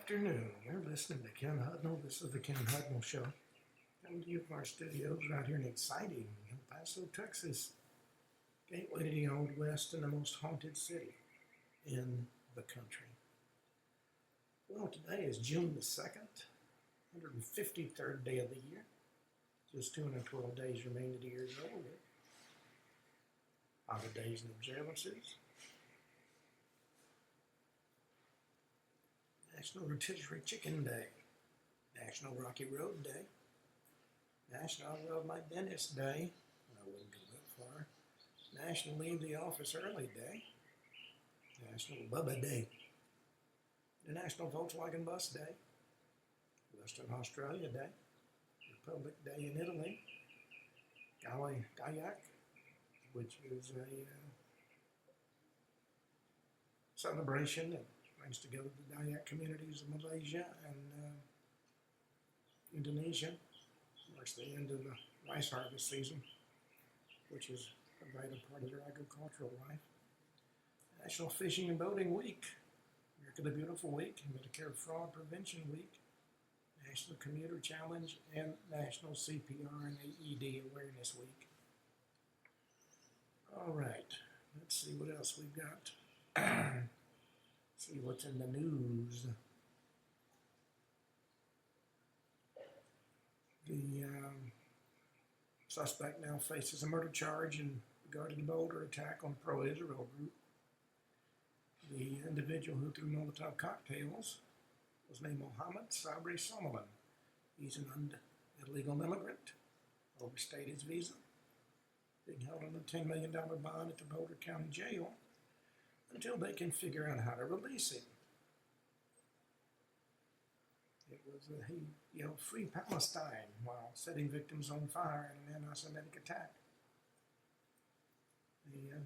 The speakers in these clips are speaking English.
afternoon. You're listening to Kenn Hudnall. This is the Kenn Hudnall Show. Coming to you from our studios right here in exciting El Paso, Texas. Gateway to the Old West and the most haunted city in the country. Well, today is June the 2nd, 153rd day of the year. Just 212 days remain to the year's over with. Holidays and observances. National Rotisserie Chicken Day, National Rocky Road Day, National I Love My Dentist Day, I wouldn't go that far, National Leave the Office Early Day, National Bubba Day, the National Volkswagen Bus Day, Western Australia Day, Republic Day in Italy, Gayak, which is a celebration that brings together the Dayak communities of Malaysia and Indonesia. Marks the end of the rice harvest season, which is a vital part of their agricultural life. National Fishing and Boating Week, America the Beautiful Week, Medicare Fraud Prevention Week, National Commuter Challenge, and National CPR and AED Awareness Week. All right, let's see what else we've got. See what's in the news. The suspect now faces a murder charge in regard to the Boulder attack on the pro-Israel group. The individual who threw Molotov cocktails was named Mohammed Sabri Solomon. He's an illegal immigrant, overstayed his visa, being held on a $10 million bond at the Boulder County Jail until they can figure out how to release him. It was he yelled "Free Palestine" while setting victims on fire in an anti-Semitic attack. The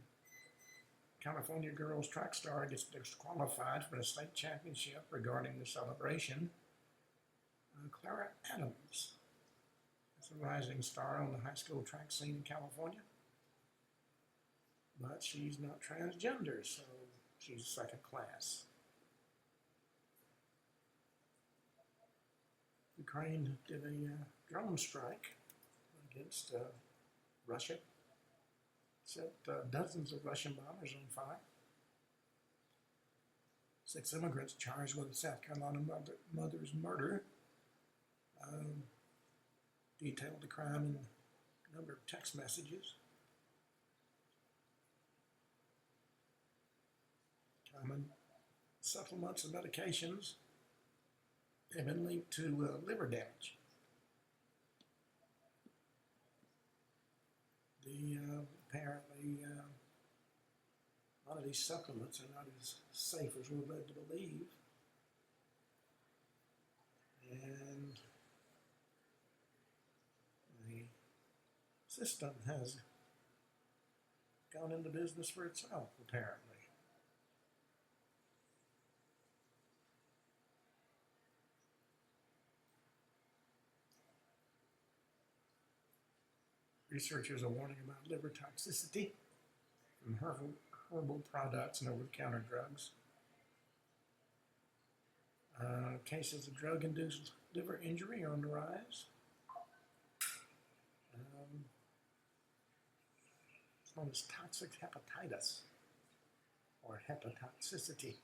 California girls track star gets disqualified for the state championship regarding the celebration. Clara Adams is a rising star on the high school track scene in California. But she's not transgender, so she's second class. Ukraine did a drone strike against Russia. Set dozens of Russian bombers on fire. 6 immigrants charged with a South Carolina mother's murder. Detailed the crime in a number of text messages. Common supplements and medications have been linked to liver damage. Apparently, a lot of these supplements are not as safe as we're led to believe. And the system has gone into business for itself, apparently. Researchers are warning about liver toxicity from herbal products and over-the-counter drugs. Cases of drug-induced liver injury are on the rise. It's known as toxic hepatitis or hepatotoxicity.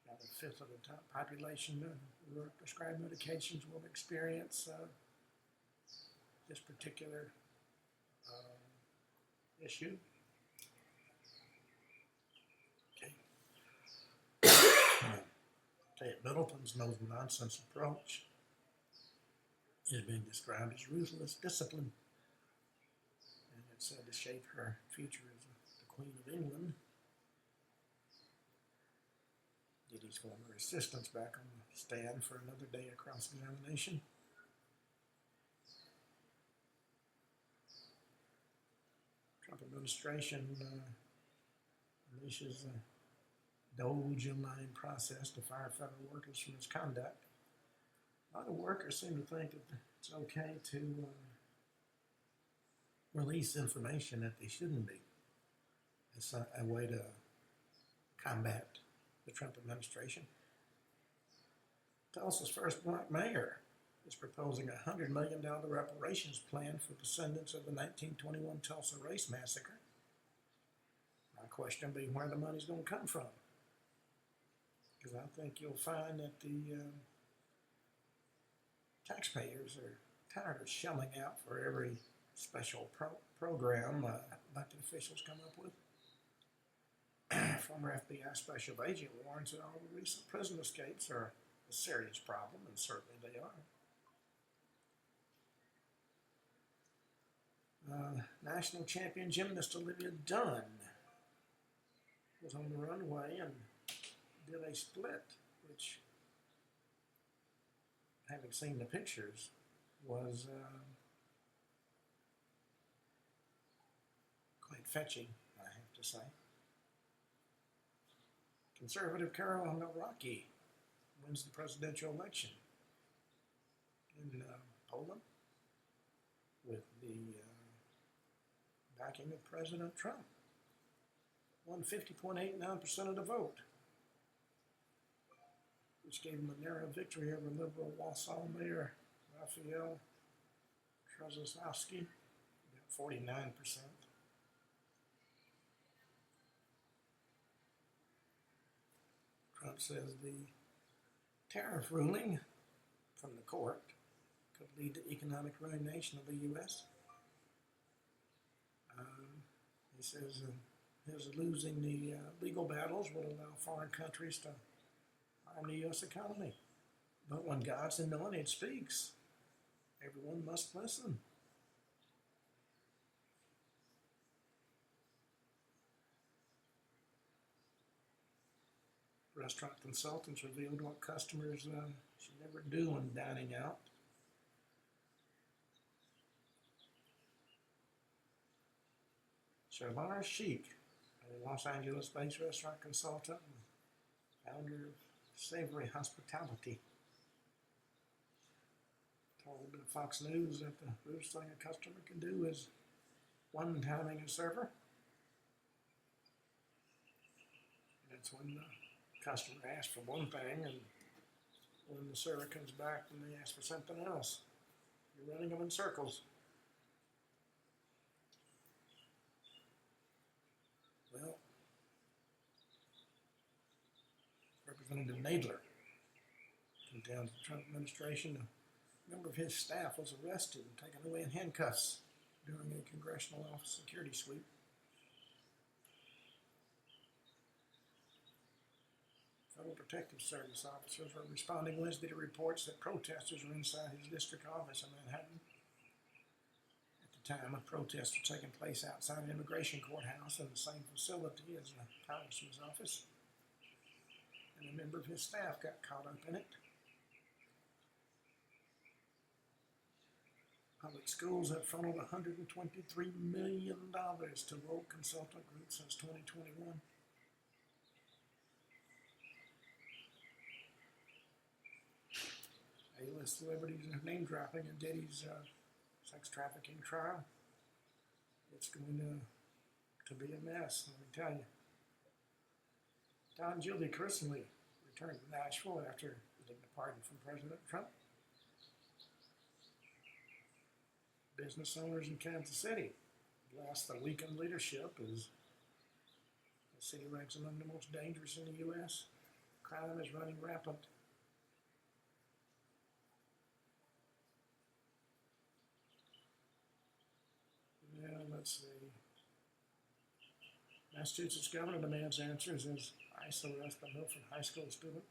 About a fifth of the top population who are prescribed medications will experience this particular issue. Okay, Middleton's no-nonsense approach is being described as ruthless discipline, and it's said to shape her future as the Queen of England. Diddy's former assistants back on the stand for another day of cross-examination. Trump administration unleashes a Doge online process to fire federal workers for misconduct. A lot of workers seem to think that it's okay to release information that they shouldn't be. It's a way to combat the Trump administration. Tulsa's first black mayor is proposing a $100 million reparations plan for descendants of the 1921 Tulsa race massacre. My question will be where the money's going to come from. Because I think you'll find that the taxpayers are tired of shelling out for every special program elected officials come up with. Former FBI special agent warns that all the recent prison escapes are a serious problem, and certainly they are. National champion gymnast Olivia Dunn was on the runway and did a split, which, having seen the pictures, was quite fetching, I have to say. Conservative Carol Nawrocki wins the presidential election in Poland with the backing of President Trump. Won 50.89% of the vote, which gave him a narrow victory over liberal Warsaw Mayor Raphael Trzaskowski, about 49%. Trump says the tariff ruling from the court could lead to economic ruination of the U.S. He says his losing the legal battles will allow foreign countries to harm the U.S. economy. But when God's anointed speaks, everyone must listen. Restaurant consultants revealed what customers should never do when dining out. Sharlar Sheikh, a Los Angeles-based restaurant consultant and founder of Savory Hospitality, told Fox News that the worst thing a customer can do is one-timing a server. That's when the customer asks for one thing, and when the server comes back and they ask for something else, you're running them in circles. Well, Representative Nadler contends the Trump administration, a member of his staff was arrested and taken away in handcuffs during a congressional office security sweep. Federal Protective Service officers were responding Wednesday to reports that protesters were inside his district office in Manhattan. At the time, a protest was taking place outside an immigration courthouse in the same facility as the congressman's office, and a member of his staff got caught up in it. Public schools have funneled $123 million to woke consultant groups since 2021. A-list celebrities are name-dropping in Diddy's sex trafficking trial. It's going to be a mess, let me tell you. Don Gildy personally returned to Nashville after getting a pardon from President Trump. Business owners in Kansas City blast the weakened leadership as the city ranks among the most dangerous in the U.S. Crime is running rampant. Let's see. Massachusetts governor demands answers as ICE arrests a Milford High School student.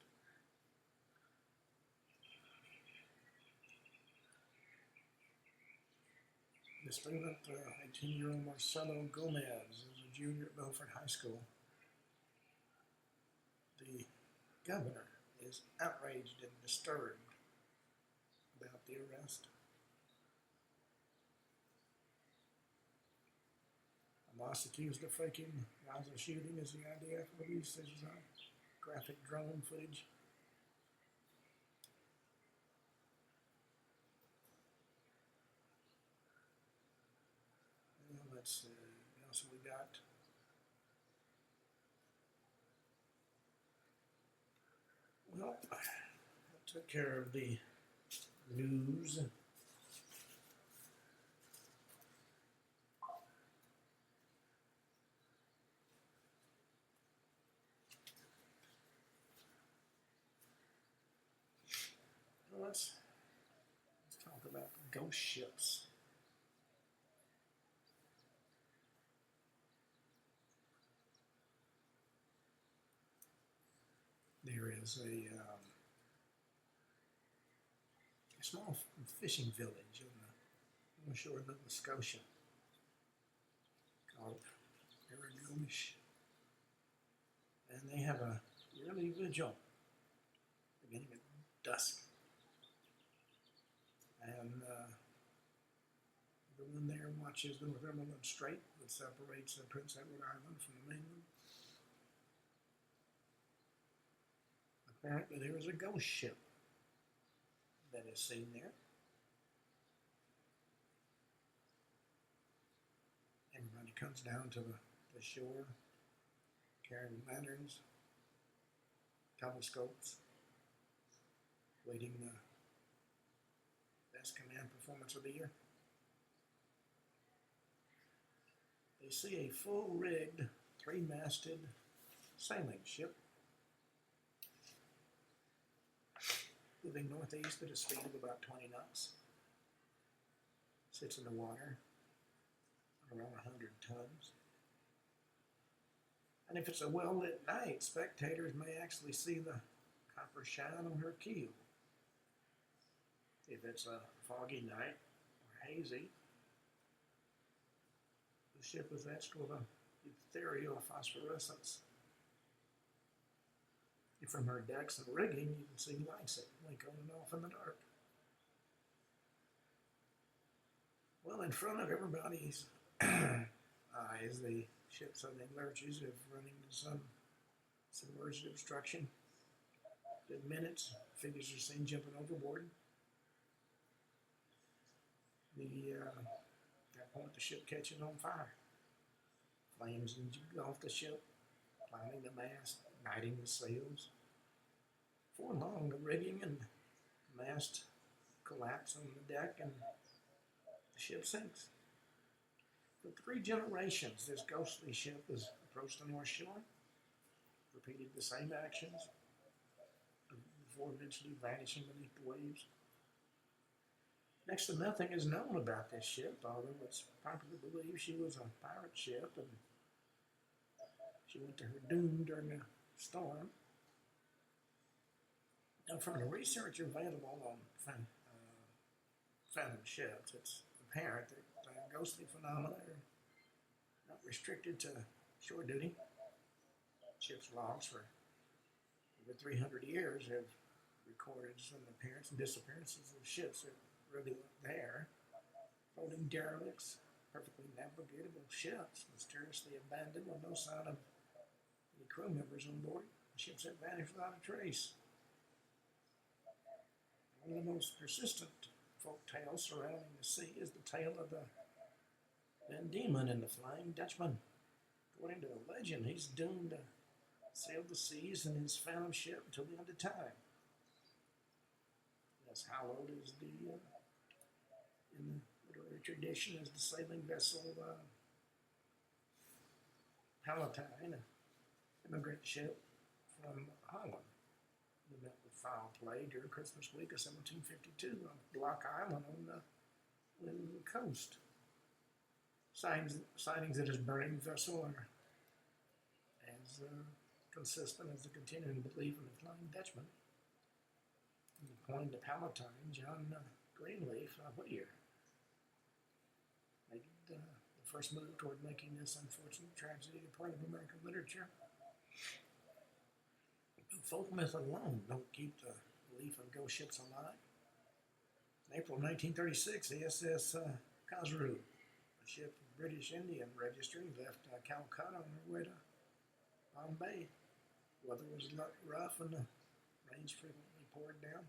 The student, 18-year-old Marcelo Gomez, is a junior at Milford High School. The governor is outraged and disturbed about the arrest. Hamas accused of faking Gaza shooting as the IDF releases graphic drone footage. Let's see, what else we got? Well, I took care of the news. Let's talk about ghost ships. There is a small fishing village on the shore of Nova Scotia called Aragonish, and they have a yearly vigil beginning at dusk. And everyone there watches the Northumberland Strait that separates Prince Edward Island from the mainland. Apparently there is a ghost ship that is seen there. Everybody comes down to the shore carrying lanterns, telescopes, waiting the best command performance of the year. They see a full-rigged, three-masted sailing ship moving northeast at a speed of about 20 knots. Sits in the water around 100 tons. And if it's a well-lit night, spectators may actually see the copper shine on her keel. If it's a foggy night or hazy, the ship is etched with an ethereal phosphorescence. And from her decks and rigging, you can see lights that blink on and off in the dark. Well, in front of everybody's eyes, the ship suddenly lurches, running into some submerged obstruction. In minutes, figures are seen jumping overboard. At that point, the ship catches on fire. Flames engulf the ship, climbing the mast, igniting the sails. Before long, the rigging and mast collapse on the deck, and the ship sinks. For 3 generations, this ghostly ship has approached the North Shore, repeated the same actions before eventually vanishing beneath the waves. Next to nothing is known about this ship, although it's popularly believed she was a pirate ship and she went to her doom during a storm. Now, from the research available on phantom ships, it's apparent that ghostly phenomena are not restricted to shore duty. Ship's logs for over 300 years have recorded some appearances and disappearances of ships that really weren't there. Floating derelicts, perfectly navigatable ships, mysteriously abandoned with no sign of any crew members on board. Ships that vanished without a trace. One of the most persistent folk tales surrounding the sea is the tale of the Van Diemen and the Flying Dutchman. According to the legend, he's doomed to sail the seas in his phantom ship until the end of time. As hallowed as in the literary tradition as the sailing vessel Palatine, an immigrant ship from Holland. They met with foul play during Christmas week of 1752 on Block Island on the coast. Sightings of this burning vessel are as consistent as the continuing belief in the Flying Dutchman. According to Palatine, John Greenleaf Whittier made the first move toward making this unfortunate tragedy a part of American literature. Folk myth alone don't keep the belief in ghost ships alive. In April 1936, the SS Khosrow, a ship of British Indian registry, left Calcutta on her way to Bombay. Weather was rough and the rains frequently poured down.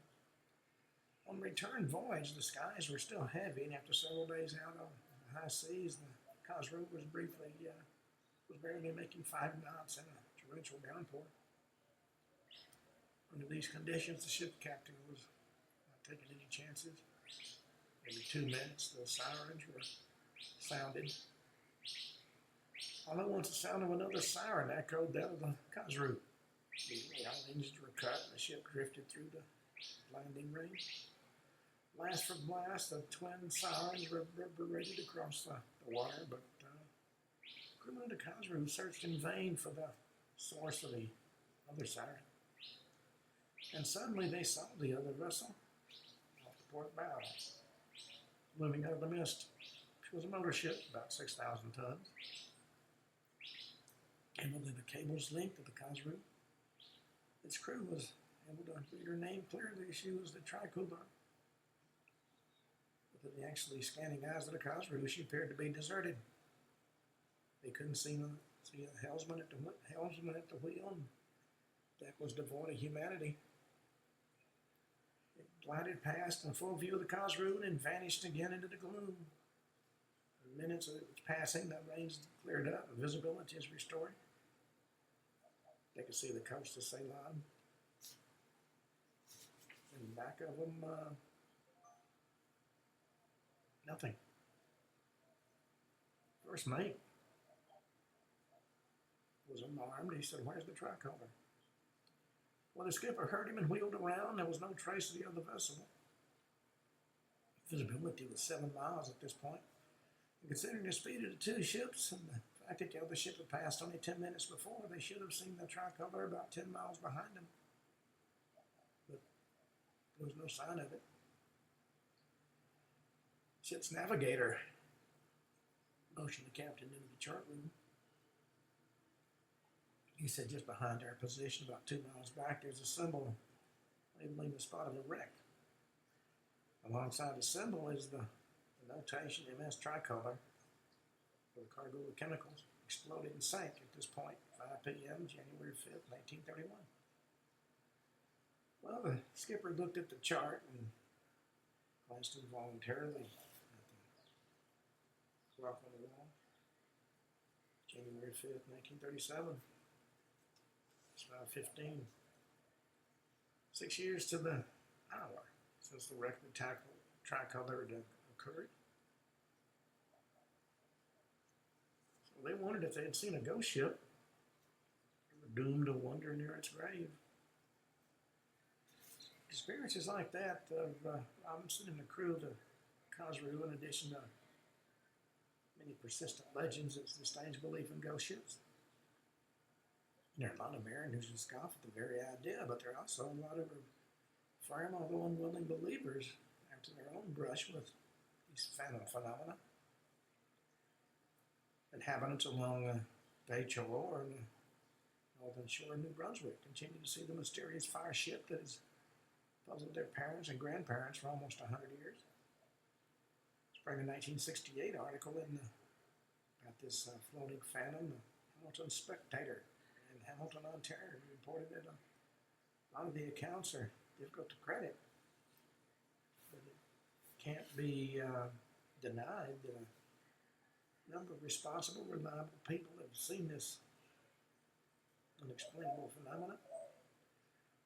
On return voyage, the skies were still heavy, and after several days out on the high seas, the Khosrow was barely making 5 knots in a torrential downpour. On Under these conditions, the ship captain was not taking any chances. Every 2 minutes, the sirens were sounded. All at once, the sound of another siren echoed that of the Khazru. Immediately, all engines were cut, and the ship drifted through the landing ring. Blast for blast, the twin sirens reverberated across the water, but crewmen of the Khazru searched in vain for the source of the other siren. And suddenly they saw the other vessel off the port bow, looming out of the mist. She was a motor ship, about 6,000 tons. And within the cable's length of the Khazru, its crew was able to read her name clearly. She was the Tricolor. With the actually scanning eyes of the Khazru, she appeared to be deserted. They couldn't see a helmsman at the wheel, and the deck was devoid of humanity. It glided past in full view of the Khazru and vanished again into the gloom. In minutes of its passing, the rains cleared up and visibility is restored. They could see the coast of Ceylon. And back of them, nothing. First mate was alarmed. He said, "Where's the tricolor?" Well, the skipper heard him and wheeled around. There was no trace of the other vessel. Visibility was 7 miles at this point. And considering the speed of the two ships and the fact that the other ship had passed only 10 minutes before, they should have seen the tricolor about 10 miles behind them. But there was no sign of it. Ship's navigator motioned the captain into the chart room. He said, "Just behind our position, about 2 miles back, there's a symbol labeling the spot of a wreck. Alongside the symbol is the notation MS Tricolor for the cargo of chemicals exploded and sank at this point, 5 p.m., January 5th, 1931. Well, the skipper looked at the chart and glanced involuntarily at the clock on the wall. January 5th, 1937. It's 5:15. 6 years to the hour since the wreck of the tricolor had occurred. So they wondered if they had seen a ghost ship. They were doomed to wander near its grave. Experiences like that of Robinson and the crew of the Khazru, in addition to many persistent legends that sustains belief in ghost ships. There are a lot of mariners who scoff at the very idea, but there are also a lot of firm, although unwilling believers after their own brush with these phantom phenomena. Inhabitants along Bayshore and the northern shore of New Brunswick continue to see the mysterious fire ship that has puzzled their parents and grandparents for almost 100 years. Spring of 1968 article about this floating phantom, the Hamilton Spectator in Hamilton, Ontario, reported that a lot of the accounts are difficult to credit, but it can't be denied that a number of responsible, reliable people have seen this unexplainable phenomenon.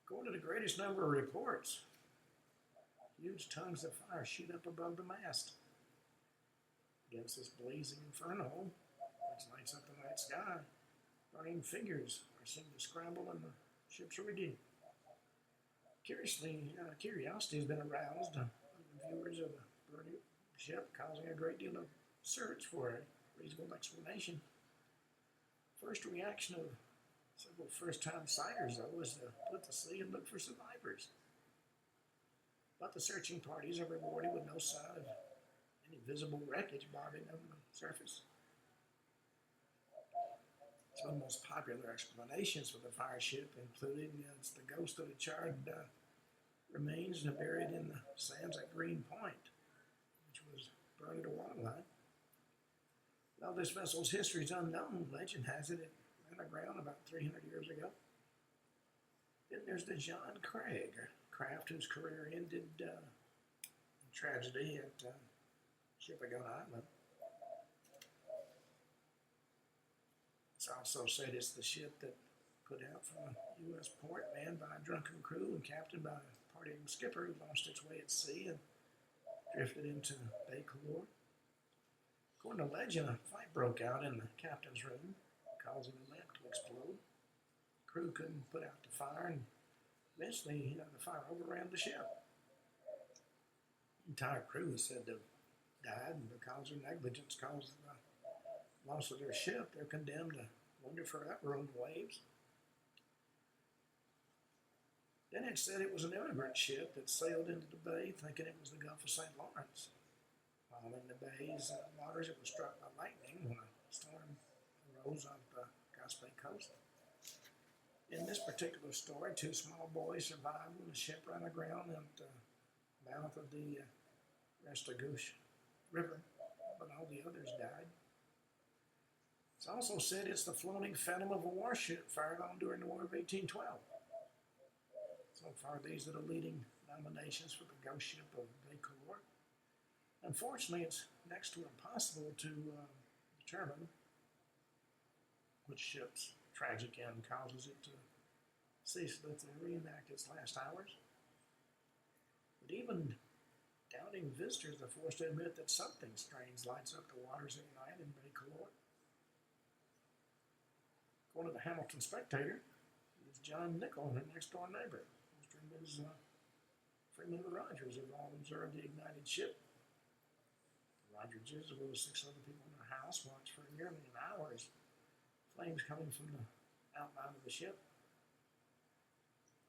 According to the greatest number of reports, huge tongues of fire shoot up above the mast against this blazing inferno, which lights up the night sky. Burning figures are seen to scramble in the ship's rigging. Curiously, curiosity has been aroused among viewers of the burning ship, causing a great deal of search for a reasonable explanation. First reaction of several first-time sighters, though, was to put to sea and look for survivors. But the searching parties are rewarded with no sign of any visible wreckage bobbing on the surface. Some of the most popular explanations for the fire ship included it's the ghost of the charred remains buried in the sands at Green Point, which was burned at a waterline. Though this vessel's history is unknown, legend has it ran aground about 300 years ago. Then there's the John Craig craft whose career ended in tragedy at Shippagon Island. It's also said it's the ship that put out from a U.S. port manned by a drunken crew and captained by a partying skipper who lost its way at sea and drifted into Bay Calor. According to legend, a fight broke out in the captain's room, causing a lamp to explode. The crew couldn't put out the fire, and eventually, the fire overran the ship. The entire crew is said to have died, and because their negligence caused the loss of their ship, they're condemned to wander forever on the waves. Then it said it was an immigrant ship that sailed into the bay thinking it was the Gulf of St. Lawrence. While in the bay's waters, it was struck by lightning when a storm arose off the Gaspe coast. In this particular story, 2 small boys survived when the ship ran aground at the mouth of the Restigouche River, but all the others died. It's also said it's the floating phantom of a warship fired on during the War of 1812. So far, these are the leading nominations for the ghost ship of Bay Calor. Unfortunately, it's next to impossible to determine which ship's tragic end causes it to cease its reenact its last hours. But even doubting visitors are forced to admit that something strange lights up the waters at night in Bay Calor. According to the Hamilton Spectator, it was John Nichol, her next-door neighbor, Ms. Freeman Rogers have all observed the ignited ship. The Rogerses, as well as 6 other people in their house, watched for nearly an hour as flames coming from the outline of the ship.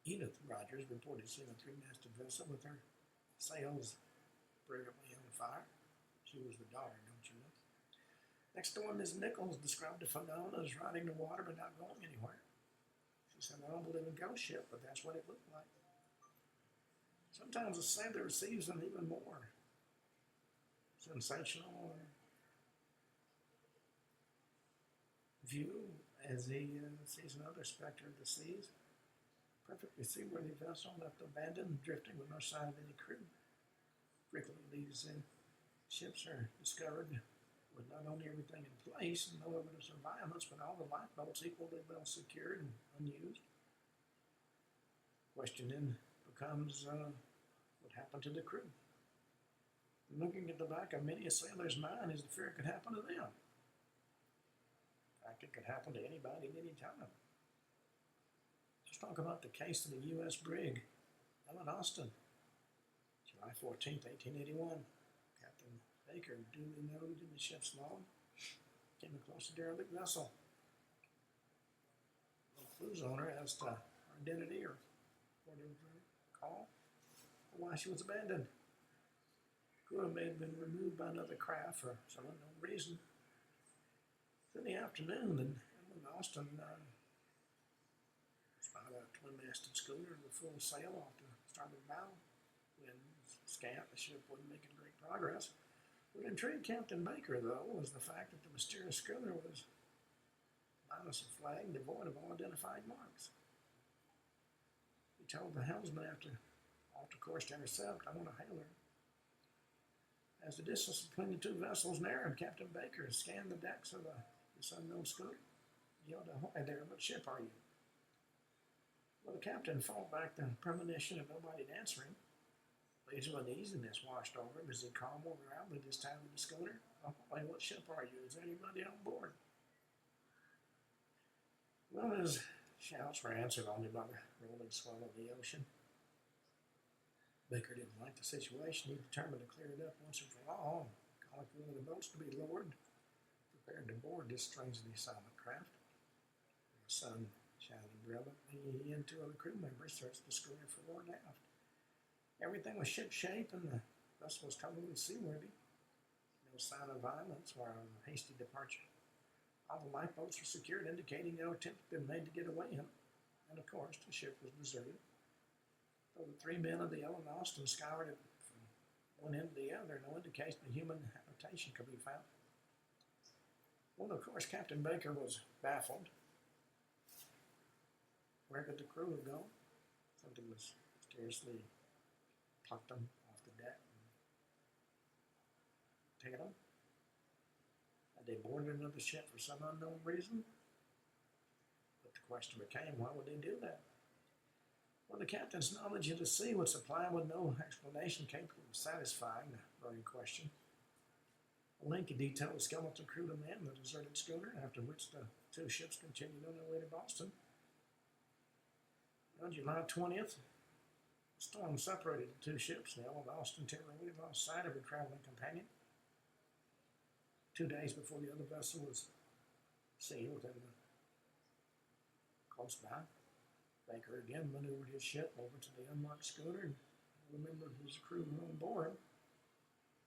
Edith Rogers reported seeing a 3-masted vessel with her sails brilliantly on fire. She was the daughter, don't you know? Next door, Ms. Nichols described the phenomenon as riding the water but not going anywhere. She said, "I don't believe in ghost ship, but that's what it looked like." Sometimes a sailor receives an even more sensational view as he sees another specter of the seas, perfectly seaworthy vessel left abandoned, drifting with no sign of any crew. Frequently, these ships are discovered with not only everything in place and no evidence of violence, but all the lifeboats equally well secured and unused. Question then becomes, what happened to the crew? Looking at the back of many a sailor's mind is the fear it could happen to them. In fact, it could happen to anybody at any time. Let's talk about the case of the U.S. brig, Ellen Austin. July 14, 1881, Captain Baker, duly noted in the ship's log, came across a derelict vessel. No clues on her as to her identity or whatever call, or why she was abandoned. Crew may have been removed by another craft for some unknown reason. In the afternoon, and Ellen Austin spied a twin-masted schooner with full sail off the starboard bow. When scant, the ship wasn't making great progress. What intrigued Captain Baker, though, was the fact that the mysterious schooner was minus a flag devoid of all identified marks. He told the helmsman after off the course to intercept, "I want to hail her." As the distance between the 2 vessels narrowed, Captain Baker scanned the decks of this unknown schooner. He yelled, "Ahoy there, what ship are you?" Well, the captain fought back the premonition of nobody answering. Waves of uneasiness washed over him as he called more loudly this time to the schooner. "Ahoy, what ship are you? Is there anybody on board?" Well, his shouts were answered only by the rolling swell of the ocean. Baker didn't like the situation. He determined to clear it up once and for all, calling for one of the boats to be lowered, prepared to board this strangely silent craft. The sun shining brilliantly, he and 2 other crew members searched the schooner forward and aft. Everything was shipshape and the vessel was totally seaworthy. No sign of violence or a hasty departure. All the lifeboats were secured, indicating no attempt had been made to get away. And of course, the ship was deserted. Though the 3 men of the Ellen Austin scoured it from one end to the other, no indication of human habitation could be found. Well, of course, Captain Baker was baffled. Where could the crew have gone? Something was mysteriously plucked them off the deck and taken them. Had they boarded another ship for some unknown reason? But the question became, why would they do that? Well, the captain's knowledge of the sea would supply with no explanation capable of satisfying the burning question. Lincoln detailed the skeleton crew to man the deserted schooner, after which the two ships continued on their way to Boston. On July 20th, the storm separated the two ships. The Ellen Austin temporarily lost sight of her traveling companion. 2 days before the other vessel was seen close by, Baker again maneuvered his ship over to the unmarked schooner and remembered his crew were on board.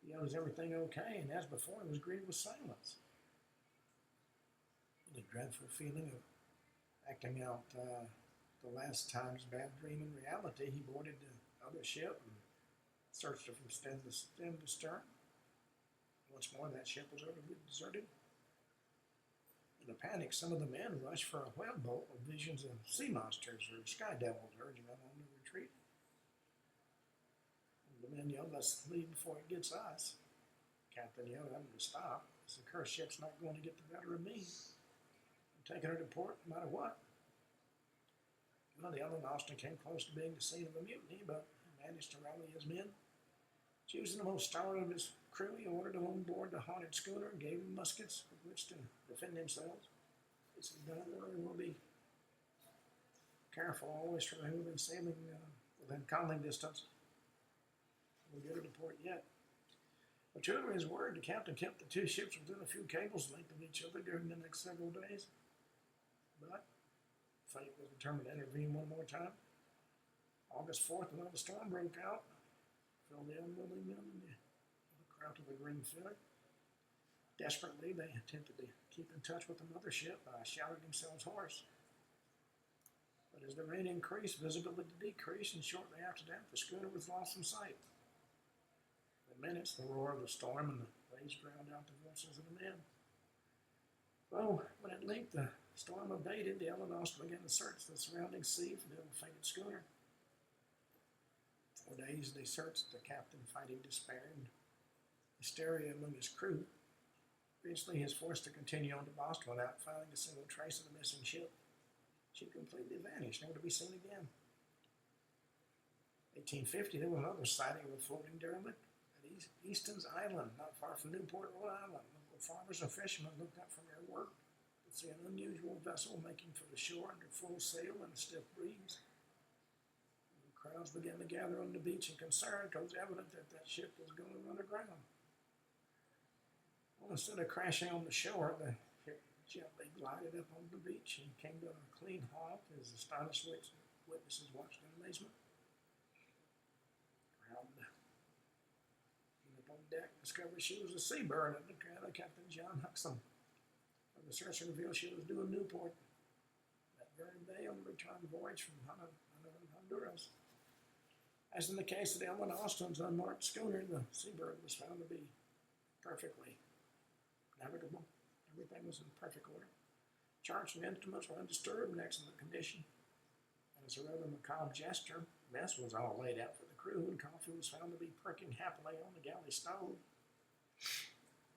He asked, "Is everything okay?" And as before, he was greeted with silence. The dreadful feeling of acting out the last time's bad dream in reality, he boarded the other ship and searched her from stem to stern. Once more, that ship was utterly deserted. In a panic, some of the men rushed for a whale boat with visions of sea monsters or sky devils urging them on to retreat. The men yelled, "Let's leave before it gets us." The captain yelled at them to stop. "This accursed ship's not going to get the better of me. I'm taking her to port no matter what." Well, the Ellen Austin came close to being the scene of a mutiny, but he managed to rally his men. Choosing the most stalwart of his crew, he ordered them on board the haunted schooner and gave them muskets with which to defend themselves. He said, "Don't we'll be careful always from within sailing within calling distance. We'll get her to port yet." But true to his word, the captain kept the two ships within a few cables' length of each other during the next several days. But fate was determined to intervene one more time. August 4th, another storm broke out, filled the unwilling men in the crowd of the grim feeling. Desperately, they attempted to keep in touch with the mother ship by shouting themselves hoarse. But as the rain increased, visibility decreased, and shortly after that, the schooner was lost from sight. In minutes, the roar of the storm and the waves drowned out the voices of the men. Well, when at length the storm abated, the Ellen Austin began to search the surrounding sea for the ill-fated schooner. 4 days they searched, the captain fighting despair and hysteria among his crew. Eventually, he was forced to continue on to Boston without finding a single trace of the missing ship. She completely vanished, never to be seen again. 1850, there was another sighting of a floating derelict at Easton's Island, not far from Newport, Rhode Island. Local farmers and fishermen looked up from their work to see an unusual vessel making for the shore under full sail and a stiff breeze. The crowds began to gather on the beach in concern because it was evident that that ship was going to run aground. Well, instead of crashing on the shore, the gently glided up on the beach and came to a clean halt as astonished witnesses watched in amazement. The crowd up on deck discovered she was a seabird under the command of Captain John Huxham. The search revealed she was due in Newport that very day on the return voyage from Honduras. As in the case of the Ellen Austin's unmarked schooner, the seabird was found to be perfectly navigable. Everything was in perfect order. Charts and instruments were undisturbed in excellent condition. And as a rather macabre gesture, mess was all laid out for the crew, and coffee was found to be perking happily on the galley stove.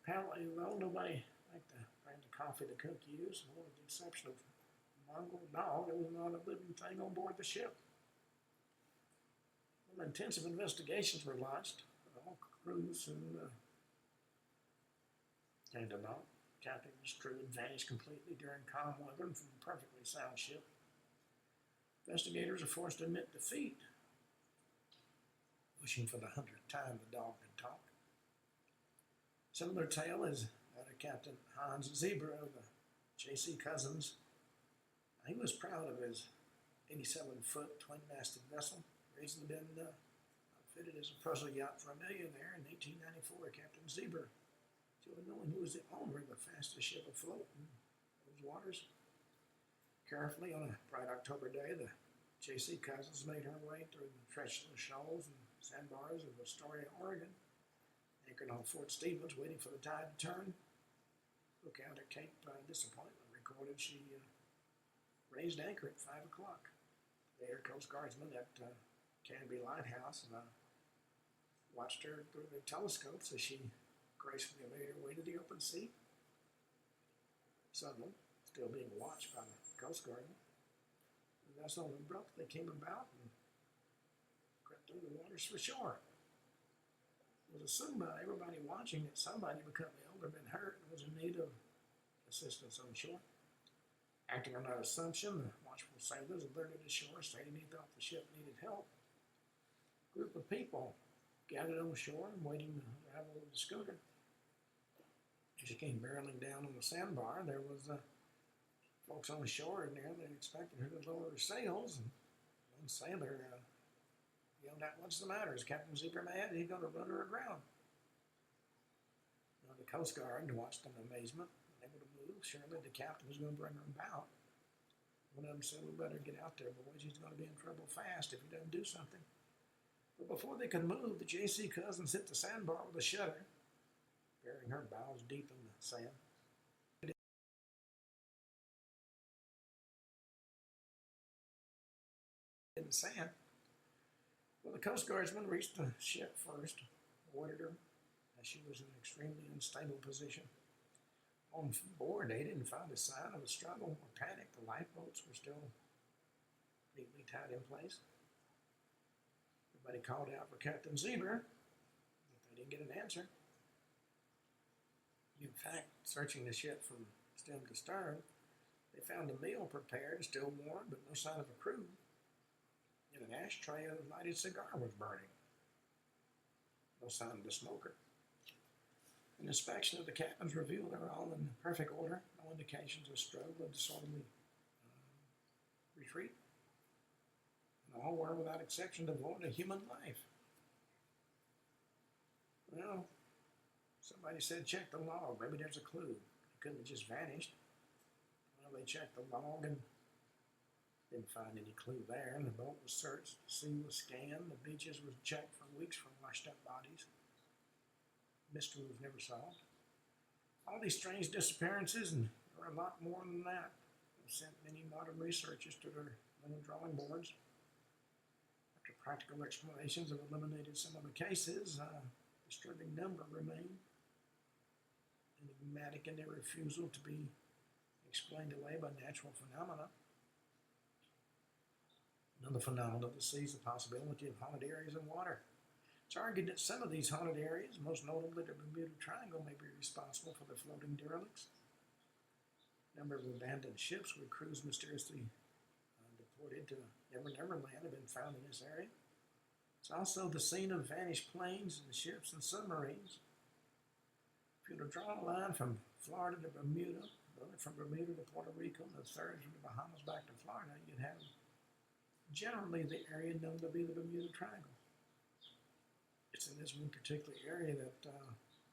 Apparently, though, nobody liked the brand of coffee the cook used, and with the exception of a mongrel dog, there was not a living thing on board the ship. Well, intensive investigations were launched, but all crews soon came to naught. The captain's crew had vanished completely during calm weather and from a perfectly sound ship. Investigators are forced to admit defeat. Wishing for the 100th time the dog could talk. Similar tale is that of Captain Hans Zebra of the J.C. Cousins. He was proud of his 87-foot twin-masted vessel, recently been outfitted as a puzzle yacht for a millionaire in 1894. Captain Zebra, knowing who was the owner of the fastest ship afloat in those waters. Carefully, on a bright October day, the J.C. Cousins made her way through the treacherous shoals and sandbars of Astoria, Oregon. Anchored on Fort Stevens, waiting for the tide to turn. Lookout at Cape Disappointment recorded she raised anchor at 5 o'clock. The Air Coast Guardsmen at Canby Lighthouse watched her through their telescopes as she gracefully made her way to the open sea. Suddenly, still being watched by the Coast Guard. The vessel abruptly came about and crept through the waters for shore. It was assumed by everybody watching that somebody become ill or been hurt and was in need of assistance on shore. Acting on that assumption, the watchful sailors alerted ashore, stating he thought the ship needed help. A group of people gathered on shore and waiting the arrival of the schooner. As she came barreling down on the sandbar, there was folks on the shore in there. They expected her to lower her sails, and one sailor yelled out, "What's the matter? Is Captain Zebra mad? He's going to run her aground." Now, the Coast Guard watched in amazement, unable to move. Surely the captain was going to bring her about. One of them said, "We better get out there, boys. He's going to be in trouble fast if he doesn't do something." But before they could move, the J.C. Cousins hit the sandbar with a shudder, burying her bows deep in the sand. In the sand. Well, the Coast Guardsmen reached the ship first, avoided her as she was in an extremely unstable position. On board, they didn't find a sign of a struggle or panic. The lifeboats were still neatly tied in place. Everybody called out for Captain Zebra, but they didn't get an answer. In fact, searching the ship from stem to stern, they found a meal prepared, still warm, but no sign of a crew. In an ashtray, a lighted cigar was burning. No sign of the smoker. An inspection of the cabins revealed they were all in perfect order, no indications of struggle or disorderly retreat. And all were, without exception, devoid of human life. Well, somebody said check the log. Maybe there's a clue. It couldn't have just vanished. Well, they checked the log and didn't find any clue there. And the boat was searched. The sea was scanned. The beaches were checked for weeks for washed up bodies. Mystery was never solved. All these strange disappearances, and there were a lot more than that, have sent many modern researchers to their little drawing boards. After practical explanations have eliminated some of the cases, a disturbing number remain, enigmatic in their refusal to be explained away by natural phenomena. Another phenomenon of the sea is the possibility of haunted areas in water. It's argued that some of these haunted areas, most notably the Bermuda Triangle, may be responsible for the floating derelicts. A number of abandoned ships where crews mysteriously deported to Never Land have been found in this area. It's also the scene of vanished planes and ships and submarines. If you were to draw a line from Florida to Bermuda, from Bermuda to Puerto Rico, and a third from the Bahamas back to Florida, you'd have generally the area known to be the Bermuda Triangle. It's in this one particular area that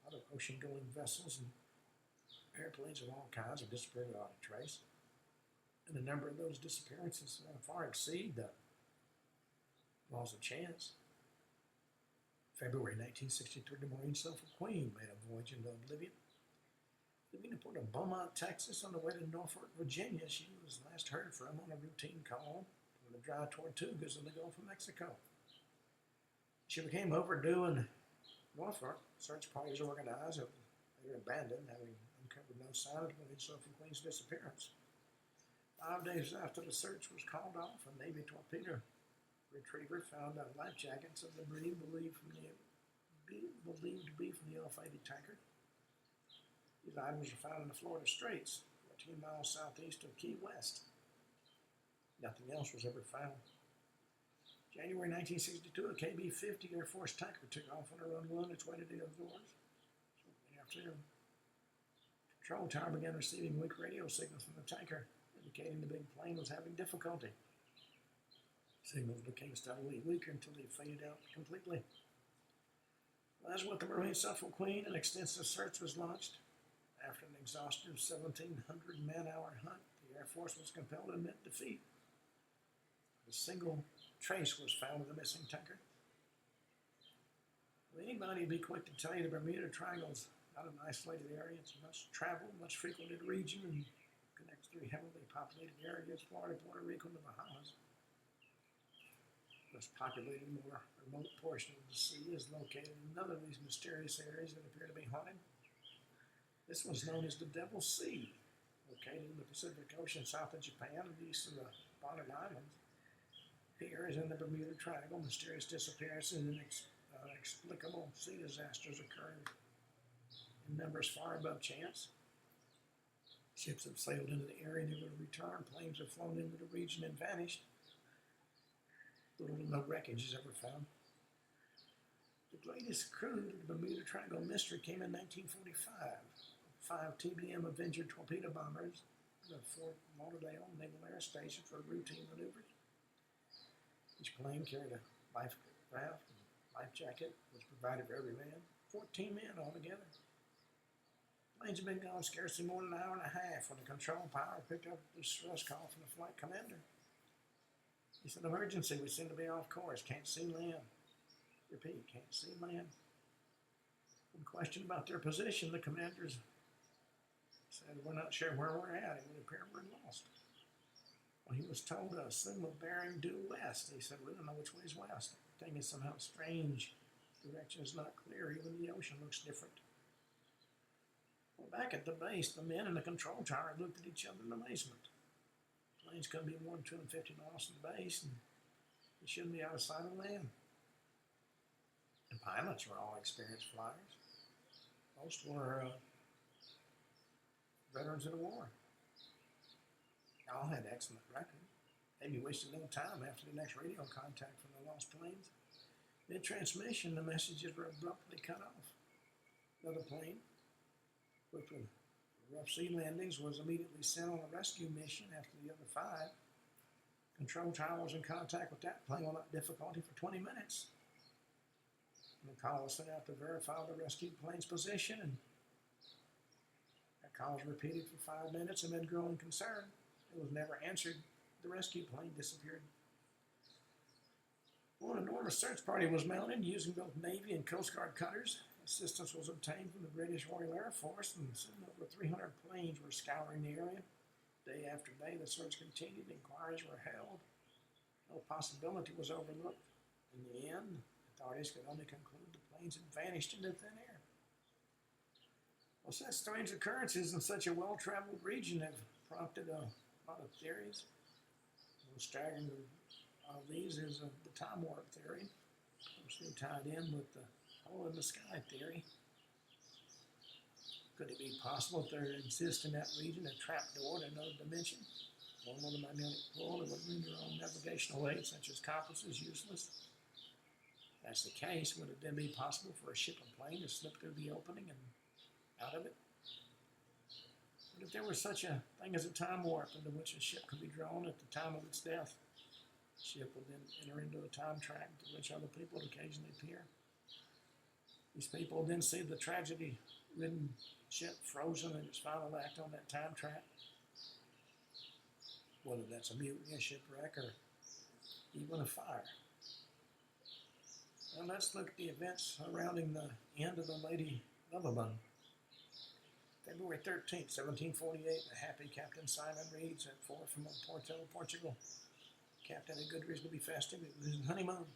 other ocean-going vessels and airplanes of all kinds have disappeared without a trace. And a number of those disappearances far exceed the laws of chance. February 1963, the Marine Sulphur Queen made a voyage into oblivion. Leaving the port of Beaumont, Texas, on the way to Norfolk, Virginia, she was last heard from on a routine call on the dry Tortugas in the Gulf of Mexico. She became overdue in Norfolk. Search parties organized and later abandoned, having uncovered no sign of the Marine Sulphur Queen's disappearance. 5 days after the search was called off, a Navy torpedo retriever found life jackets of debris believed to be from the ill-fated tanker. These items were found in the Florida Straits, 14 miles southeast of Key West. Nothing else was ever found. January 1962, a KB-50 Air Force tanker took off on a runway on its way to the Azores. Shortly after, the control tower began receiving weak radio signals from the tanker, indicating the big plane was having difficulty. Signals became steadily weaker until they faded out completely. As with the Marine Sulphur Queen, an extensive search was launched. After an exhaustive 1,700 man-hour hunt, the Air Force was compelled to admit defeat. A single trace was found of the missing tanker. Will anybody be quick to tell you the Bermuda Triangle is not an isolated area? It's a much traveled, much frequented region and connects three heavily populated areas: Florida, Puerto Rico, and the Bahamas. The most populated, more remote portion of the sea is located in another of these mysterious areas that appear to be haunted. This one's known as the Devil's Sea. located in the Pacific Ocean south of Japan and east of the Bottom Islands. Here, as in the Bermuda Triangle, mysterious disappearances and inexplicable sea disasters occurring in numbers far above chance. Ships have sailed into the area, never to return. Planes have flown into the region and vanished. Little to no wreckage is ever found. The greatest crude of the Bermuda Triangle mystery came in 1945. 5 TBM Avenger torpedo bombers at Fort Lauderdale Naval Air Station for routine maneuvers. Each plane carried a life raft and life jacket, was provided for every man. 14 men altogether. Planes had been gone scarcely more than an hour and a half when the control tower picked up the distress call from the flight commander. He said, "Emergency, we seem to be off course, can't see land." Repeat, can't see land. When questioned about their position, the commanders said, "We're not sure where we're at. It would appear we're lost." Well, he was told to assume a bearing due west. He said, "We don't know which way is west. Everything is somehow strange. Direction is not clear. Even the ocean looks different." Well, back at the base, the men in the control tower looked at each other in amazement. Planes couldn't be more than 250 miles from the base, and it shouldn't be out of sight of land. The pilots were all experienced flyers. Most were veterans of the war. They all had excellent records. Maybe wasted no time after the next radio contact from the lost planes. Mid-transmission, the messages were abruptly cut off. Another plane, which with rough sea landings, was immediately sent on a rescue mission after the other 5. Control tower was in contact with that plane without difficulty for 20 minutes. And the call was sent out to verify the rescued plane's position, and that call was repeated for 5 minutes amid growing concern. It was never answered. The rescue plane disappeared. Well, an enormous search party was mounted using both Navy and Coast Guard cutters. Assistance was obtained from the British Royal Air Force, and soon over 300 planes were scouring the area. Day after day, the search continued. Inquiries were held. No possibility was overlooked. In the end, authorities could only conclude the planes had vanished into thin air. Well, such strange occurrences in such a well-traveled region have prompted a lot of theories. The most staggering of these is the time warp theory, mostly tied in with the hole in the sky theory. Could it be possible that there exists in that region a trapdoor to another dimension? One with a magnetic pull that would render all navigational aids such as compasses useless? If that's the case, would it then be possible for a ship or plane to slip through the opening and out of it? But if there was such a thing as a time warp into which a ship could be drawn at the time of its death, the ship would then enter into a time track to which other people would occasionally appear. These people would then see the tragedy-ridden ship frozen in its final act on that time track. Whether that's a mutiny, a shipwreck, or even a fire. Now let's look at the events surrounding the end of the Lady Loveabun. February 13th, 1748, the happy Captain Simon Reed set forth from Porto, Portugal. Captain had good reason to be festive. It was his honeymoon.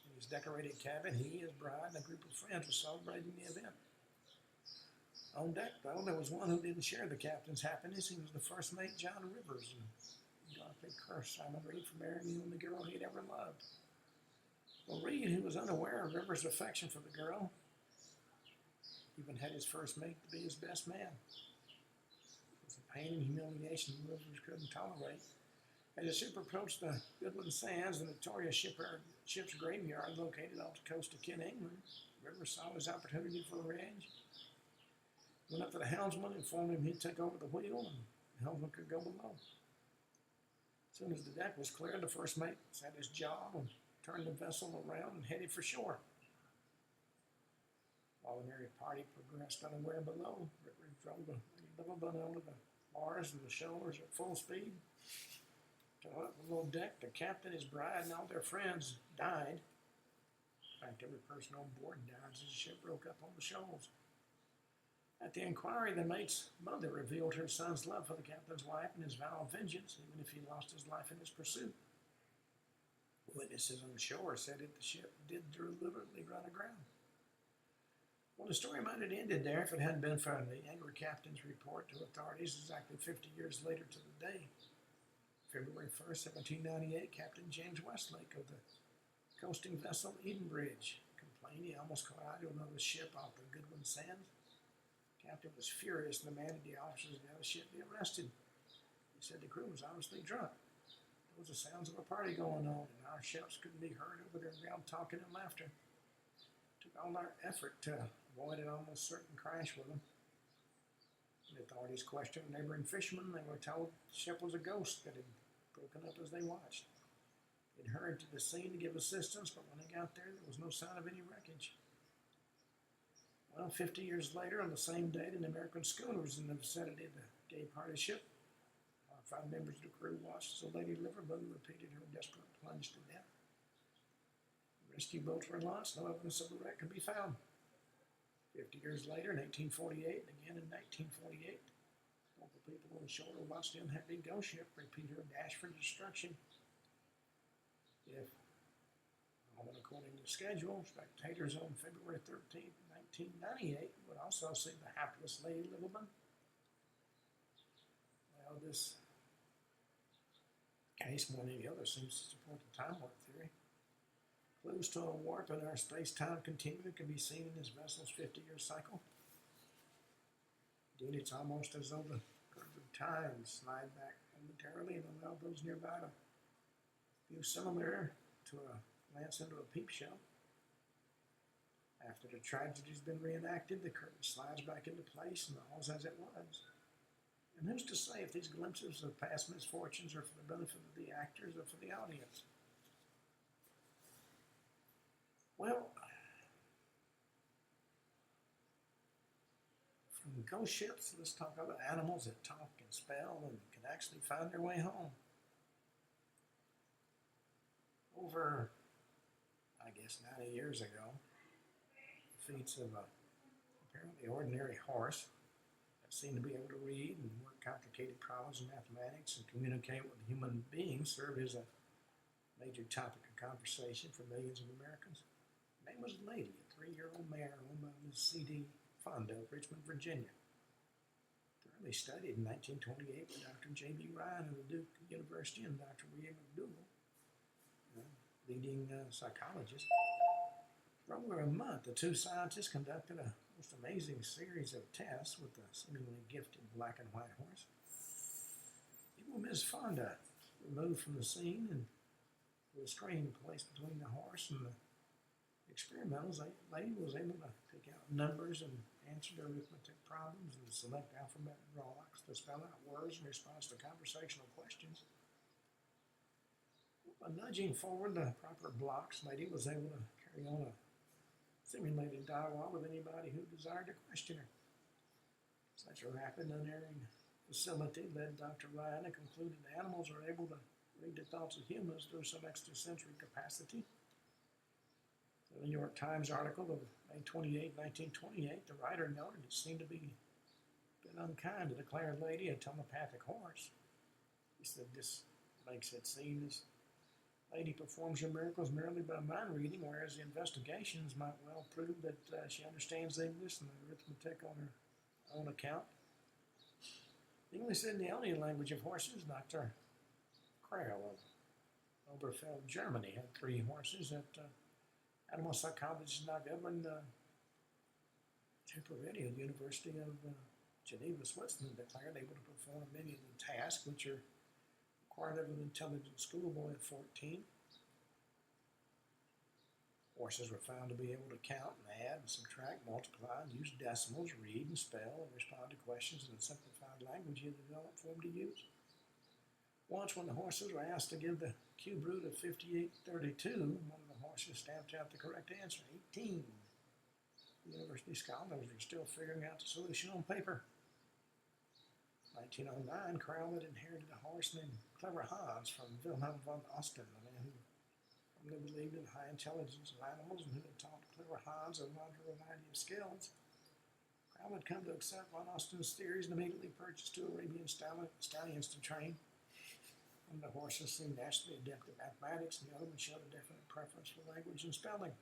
In his decorated cabin, he, his bride, and a group of friends were celebrating the event. On deck, though, there was one who didn't share the captain's happiness. He was the first mate, John Rivers, and God had cursed Simon Reed for marrying the only girl he'd ever loved. Well, Reed, who was unaware of Rivers' affection for the girl, even had his first mate to be his best man. It was the pain and humiliation Rivers couldn't tolerate. As the ship approached the Goodwin Sands, the notorious ship's graveyard located off the coast of Kenn, England, Rivers saw his opportunity for revenge. Went up to the helmsman and informed him he'd take over the wheel and the helmsman could go below. As soon as the deck was cleared, the first mate set his jaw and turned the vessel around and headed for shore. While the merry party progressed unaware below, Rivers drove the Loveabun onto the bars and the shoulders at full speed. Till up below deck, the captain, his bride, and all their friends died. In fact, every person on board died as the ship broke up on the shoals. At the inquiry, the mate's mother revealed her son's love for the captain's wife and his vow of vengeance, even if he lost his life in his pursuit. Witnesses on shore said that the ship did deliberately run aground. Well, the story might have ended there if it hadn't been for the angry captain's report to authorities exactly 50 years later to the day. February 1st, 1798, Captain James Westlake of the coasting vessel Edenbridge complained he almost collided with another ship off the Goodwin Sands. The captain was furious and demanded the officers of the other ship be arrested. He said the crew was obviously drunk. There was the sounds of a party going on, and our ships couldn't be heard over their ground talking and laughter. It took all our effort to avoid an almost certain crash with them. The authorities questioned neighboring fishermen. They were told the ship was a ghost that had broken up as they watched. They'd hurried to the scene to give assistance, but when they got there was no sign of any wreckage. Well, 50 years later, on the same day, an American schooner was in the vicinity of the gay party ship. 5 members of the crew watched as a lady liverboat repeated her desperate plunge to death. Rescue boats were launched. No evidence of a wreck could be found. 50 years later, in 1848, and again in 1948, local people on the shore watched the unhappy ghost ship repeat her dash for destruction. If all went according to schedule, spectators on February 13th, 1998 would also see the hapless Lady Littleman. Well, this case, more than any other, seems to support the time warp theory. Clues to a warp in our space-time continuum can be seen in this vessel's 50-year cycle. Indeed, it's almost as though the curve of time slide back momentarily and allow those nearby to view similar to a glance into a peep show. After the tragedy's been reenacted, the curtain slides back into place and all's as it was. And who's to say if these glimpses of past misfortunes are for the benefit of the actors or for the audience? Well, from ghost ships, let's talk about animals that talk and spell and can actually find their way home. Over, I guess, 90 years ago, the feats of a apparently ordinary horse that seemed to be able to read and work complicated problems in mathematics and communicate with human beings served as a major topic of conversation for millions of Americans. Her name was Lady, a 3-year-old mare owned by Miss C.D. Fonda of Richmond, Virginia. Thoroughly studied in 1928 with Dr. J.B. Ryan of the Duke University and Dr. William McDougall, leading psychologist. For over a month, the two scientists conducted a most amazing series of tests with the seemingly gifted black and white horse. Even with Miss Fonda removed from the scene and with a screen placed between the horse and the experimentals, the lady was able to pick out numbers and answer the arithmetic problems and select alphabet blocks to spell out words in response to conversational questions. By nudging forward the proper blocks, Lady was able to carry on a simulated dialogue with anybody who desired to question her. Such a rapid, unerring facility led Dr. Ryan to conclude that animals are able to read the thoughts of humans through some extrasensory capacity. The New York Times article of May 28, 1928, the writer noted it seemed to be a bit unkind to declare Lady a telepathic horse. He said this makes it seem as Lady performs her miracles merely by mind reading, whereas the investigations might well prove that she understands English and arithmetic on her own account. English isn't the only language of horses. Dr. Krell of Oberfeld, Germany, had 3 horses that animal psychologists now governed Temporary at the University of Geneva, Switzerland, declared able to perform many of the tasks which are required of an intelligent schoolboy at 14. Horses were found to be able to count and add and subtract, multiply, and use decimals, read and spell, and respond to questions in a simplified language he had developed for them to use. Once, when the horses were asked to give the cube root of 5832, one of the horses stamped out the correct answer, 18. The university scholars were still figuring out the solution on paper. 1909, Krell had inherited a horse named Clever Hans from Wilhelm von Osten, a man who firmly believed in the high intelligence of animals and who had taught Clever Hans a wide variety of skills. Krell had come to accept von Osten's theories and immediately purchased 2 Arabian stallions to train. One of the horses seemed naturally adept at mathematics, and the other one showed a definite preference for language and spelling.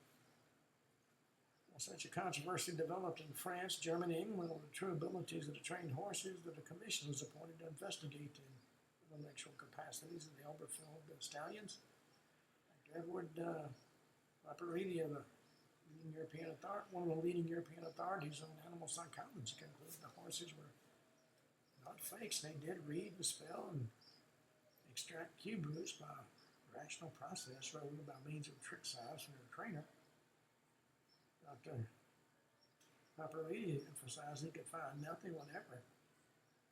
Well, Such a controversy developed in France, Germany, England over the true abilities of the trained horses that a commission was appointed to investigate the intellectual capacities of the Elberfeld stallions. Dr. Edward Lapariti, one of the leading European authorities on animal psychology, concluded the horses were not fakes. They did read and spell and extract cue roots by a rational process rather than by means of trick size from their trainer. Dr. Lapariti emphasized he could find nothing whatever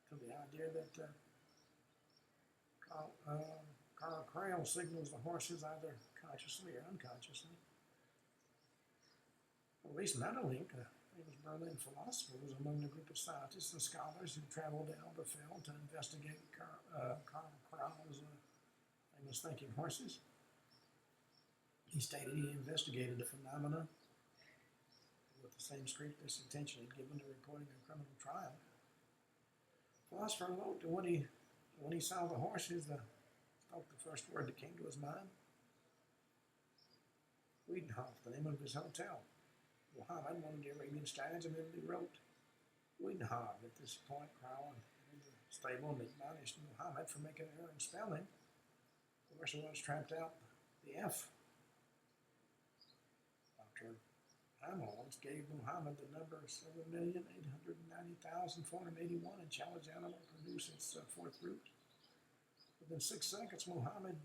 to the idea that Carl Crail signals the horses either consciously or unconsciously. Maurice Maeterlinck, a famous Berlin philosopher, was among the group of scientists and scholars who traveled to Elberfeld to investigate Carl Crail's famous thinking horses. He stated he investigated the phenomena with the same scrupulous attention he'd given to reporting a criminal trial. The philosopher wrote that when he saw the horses, spoke the first word that came to his mind. Wiedenhof, the name of his hotel. Muhammad, one of the Arabian stallions, immediately wrote Wiedenhof. At this point, Crowell entered the stable and admonished Muhammad for making an error in spelling. The horse was trapped out the F. Dr. Hudnall gave Muhammad the number 7,890,481 and challenged the animal to produce its fourth root. Within 6 seconds, Muhammad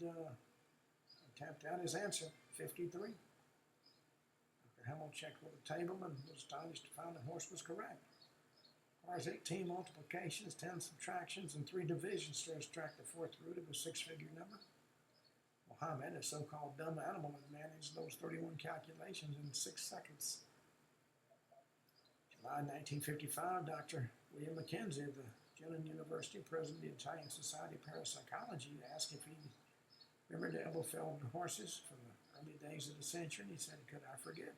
tapped out his answer, 53. Dr. Hudnall checked with the table and was astonished to find the horse was correct. As far as 18 multiplications, 10 subtractions, and 3 divisions to extract the fourth root of a 6-figure number. Muhammad, a so-called dumb animal, had managed those 31 calculations in 6 seconds. July 1955, Dr. William Mackenzie of the Jena University, president of the Italian Society of Parapsychology, asked if he remembered the Elberfeld horses from the early days of the century, and he said, "Could I forget?"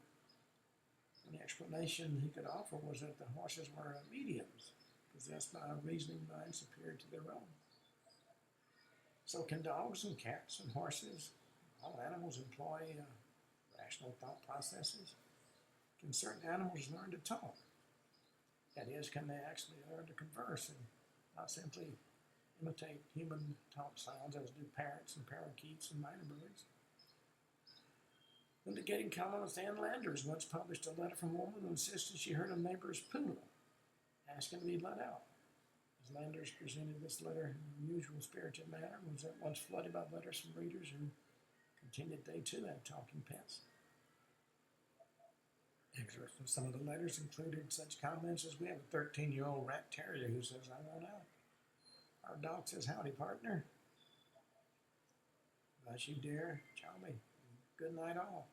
And the explanation he could offer was that the horses were mediums, possessed by a reasoning mind superior to their own. So can dogs and cats and horses, all animals employ rational thought processes? Can certain animals learn to talk? That is, can they actually learn to converse and not simply imitate human talk sounds as do parrots and parakeets and minor birds? Indicating columnist Ann Landers once published a letter from a woman who insisted she heard a neighbor's poodle asking to be let out. As Landers presented this letter in the usual spirited manner, was at once flooded by letters from readers who contended they too had talking pets. Excerpts from some of the letters included such comments as, "We have a 13-year-old rat terrier who says, 'I want out.' Our dog says, 'Howdy, partner.' Bless you, dear. Chow me. Good night, all."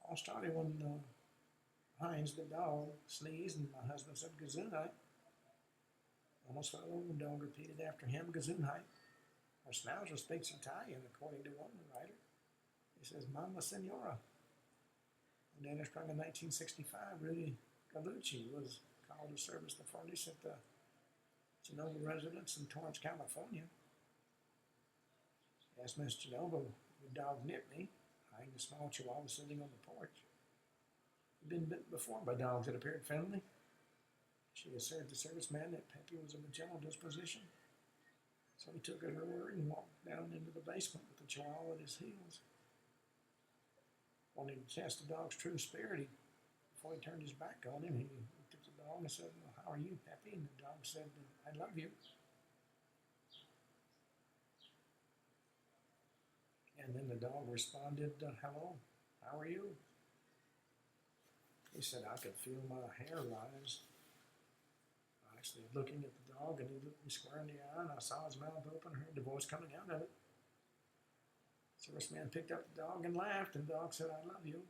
All started when Heinz, the dog, sneezed, and my husband said, "Gesundheit." Almost fell over. The dog repeated after him, "Gesundheit." Our schnauzer speaks Italian, according to one writer. He says, "Mamma Signora." And then, sprung in 1965, Rudy Gallucci was called to service the furnace at the Genova residence in Torrance, California. He asked Miss Genova, "The dog nipped me," eyeing the small chihuahua sitting on the porch. He'd been bitten before by dogs that appeared friendly. She assured the serviceman that Peppy was of a gentle disposition, so he took her word and walked down into the basement with the chihuahua at his heels. Wanting to test the dog's true spirit, before he turned his back on him, he looked at the dog and said, "Well, how are you, Peppy?" And the dog said, "I love you." And then the dog responded, "Hello, how are you?" He said, "I could feel my hair rise." Actually, looking at the dog, and he looked me square in the eye, and I saw his mouth open, heard the voice coming out of it. The serviceman picked up the dog and laughed, and the dog said, "I love you."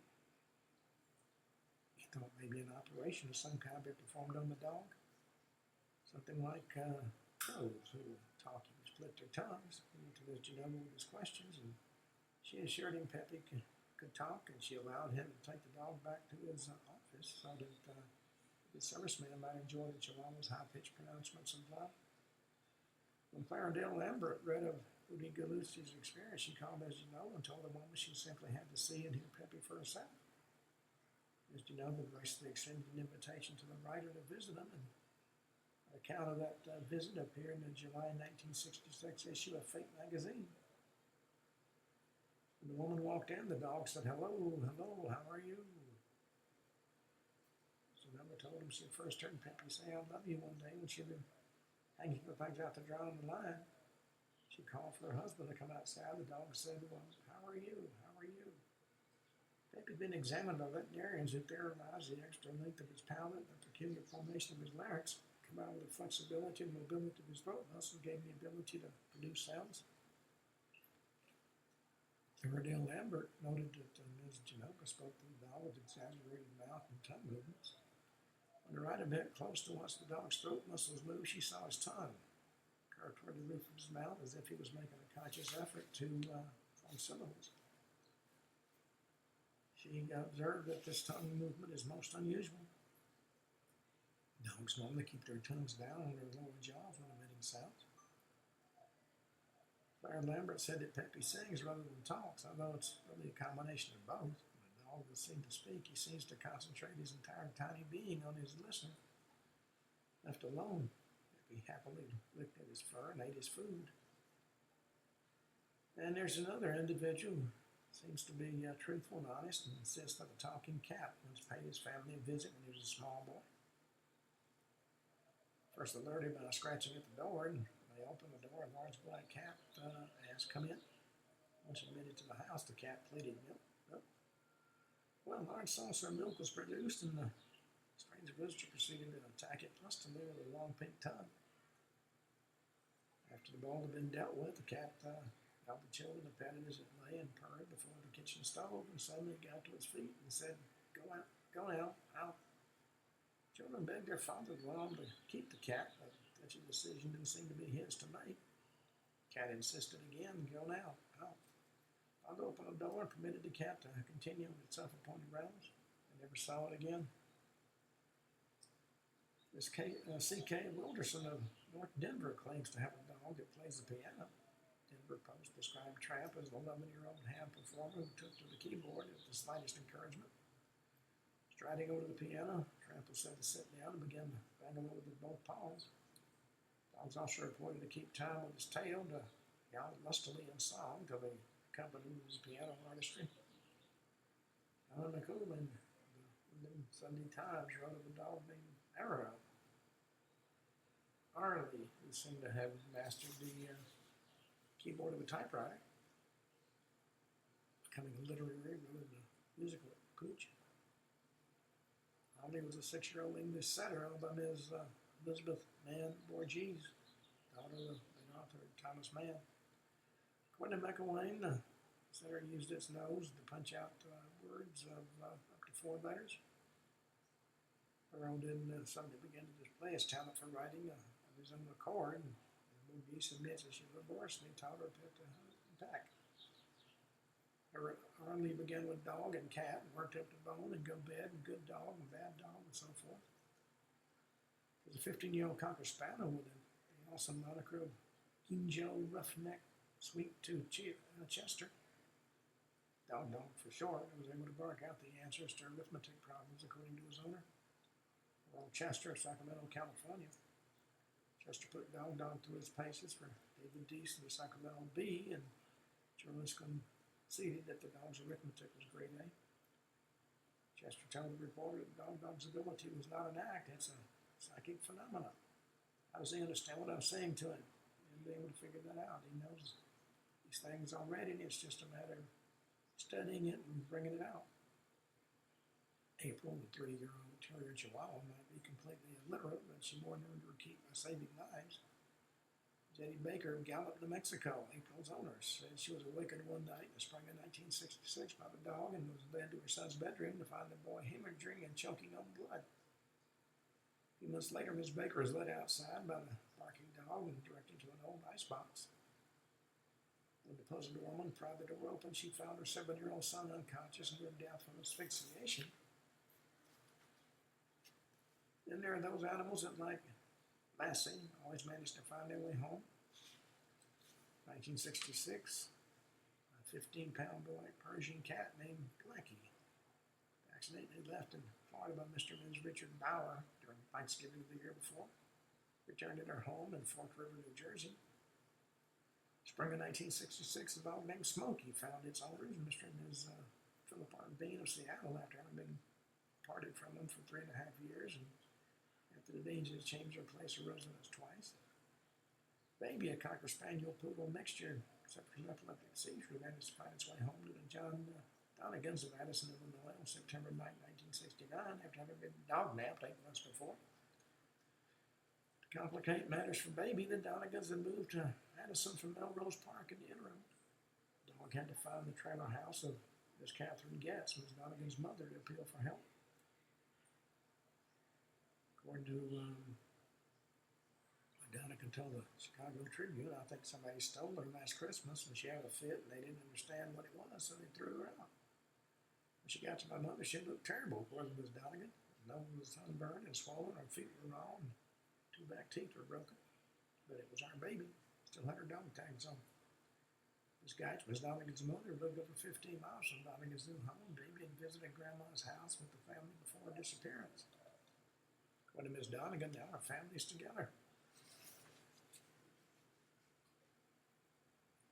He thought maybe an operation of some kind be performed on the dog. Something like crows who talk and split their tongues. He went to Miss Genova with his questions, and she assured him Peppy could talk, and she allowed him to take the dog back to his office so that the serviceman might enjoy the chihuahua's high-pitched pronouncements of love. When Clarendale Lambert read of Rudy Gallucci's experience, she called Miss Genova and told the woman she simply had to see and hear Peppy for herself. Ms. Genova graciously extended an invitation to the writer to visit him, and an account of that visit appeared in the July 1966 issue of Fate magazine. When the woman walked in, the dog said, "Hello, hello, how are you?" Genova told him she had first heard Peppy say, "I love you," one day when she'd been hanging the things out to dry on the line. She called for her husband to come outside. The dog said, "Well, how are you? How are you?" Peppy had been examined by veterinarians who theorized the extra length of his palate and the peculiar formation of his larynx, combined with the flexibility and mobility of his throat muscles, gave him the ability to produce sounds. Iredale Lambert noted that Ms. Genova spoke to the dog with exaggerated mouth and tongue movements. When the right a bit close to once the dog's throat muscles moved, she saw his tongue curve toward the roof of his mouth as if he was making a conscious effort to form syllables. She observed that this tongue movement is most unusual. Dogs normally keep their tongues down on their lower jaws when emitting sounds. Claire Lambert said that Peppy sings rather than talks, although it's really a combination of both. When a dog does seem to speak, he seems to concentrate his entire tiny being on his listener. Left alone, Peppy happily licked at his fur and ate his food. And there's another individual who seems to be truthful and honest and insists that a talking cat once paid his family a visit when he was a small boy. First alerted by scratching at the door, and they opened the door. A large black cat asked, "Come in." Once admitted to the house, the cat pleaded, "Milk, milk." Well, a large saucer of milk was produced, and the strange visitor proceeded to attack it lustily with a long pink tongue. After the bowl had been dealt with, the cat held the children and petted as it lay and purred before the kitchen stove, and suddenly it got to its feet and said, go now, out." Children begged their father to allow them to keep the cat, but such a decision didn't seem to be his to make. The cat insisted again, "Go now, out." Father opened the door and permitted the cat to continue on its self-appointed rounds. They never saw it again. This C.K. Wilderson of North Denver claims to have a dog that plays the piano. Denver Post described Tramp as an 11-year-old ham performer who took to the keyboard at the slightest encouragement. Striding over to the piano, Tramp was said to sit down and begin to bang along with both paws. Dogs also reported to keep time with his tail, to yowl lustily in song to the accompaniment of his piano artistry. Alan McCoolin of the Sunday Times wrote of a dog named Arlie, who seemed to have mastered the keyboard of a typewriter, becoming a literary rather than a musical coach. Arlie was a 6-year-old English setter owned by Ms. Elizabeth Mann Borges, daughter of the author Thomas Mann. According to McElwain, the setter used its nose to punch out words of up to 4 letters. Earl didn't suddenly begin to display his talent for writing of his own accord. Borges admits that she laboriously taught her pet to unpack. Arlie began with dog and cat and worked up to bone and go bed and good dog and bad dog and so forth. As a 15-year-old Cocker Spaniel with the awesome moniker of Ginjo Roughneck Sweet-Tooth Chester, Dog for short, was able to bark out the answers to arithmetic problems according to his owner, Earl Chester of Sacramento, California. Chester put Dog through his paces for David Deese and the Sacramento Bee, and journalists conceded that the dog's arithmetic was grade A. Chester told the reporter that Dog's ability was not an act, it's a psychic phenomenon. How does he understand what I'm saying to him? He'll be able to figure that out. He knows these things already, and it's just a matter of studying it and bringing it out. April, the 3-year-old terrier Chihuahua, might be completely illiterate, but she more than earned her keep by saving lives. Jetty Baker of Gallup, New Mexico, April's owner, said she was awakened one night in the spring of 1966 by the dog and was led to her son's bedroom to find the boy hemorrhaging and choking on blood. A few months later, Ms. Baker was led outside by the barking dog and directed to an old icebox. When the puzzled woman pried the door open, she found her 7-year-old son unconscious and near death from asphyxiation. Then there are those animals that, like Lassie, always managed to find their way home. 1966, a 15-pound black Persian cat named Blackie. accidentally left in Florida by Mr. and Ms. Richard Bauer during Thanksgiving of the year before, returned to their home in Fork River, New Jersey. Spring of 1966, a dog named Smokey found its owners, Mr. and Ms. Philip R. Bean of Seattle, after having been parted from them for 3.5 years, and after the Beans had changed their place of residence twice. Baby, a Cocker Spaniel poodle mixture, suffered from epileptic seizure, managed to find its way home to the John Donegans of Addison, Illinois on September 9, 1969, after having been dog napped 8 months before. To complicate matters for Baby, the Donegans had moved to Addison from Melrose Park in the interim. The dog had to find the trailer house of Miss Catherine Getz, Ms. Donegan's mother, to appeal for help. According to Donegan told the Chicago Tribune, I think somebody stole her last Christmas and she had a fit and they didn't understand what it was, so they threw her out. When she got to my mother, she looked terrible, according to Ms. Donegan. Her nose was sunburned and swollen, her feet were raw, and 2 back teeth were broken. But it was our baby. Still had her dog tags on. Ms. Geitz, Ms. Donegan's mother, lived over 15 miles from Donegan's new home. Baby had visited Grandma's house with the family before her disappearance. According to Ms. Donegan, now our family's together.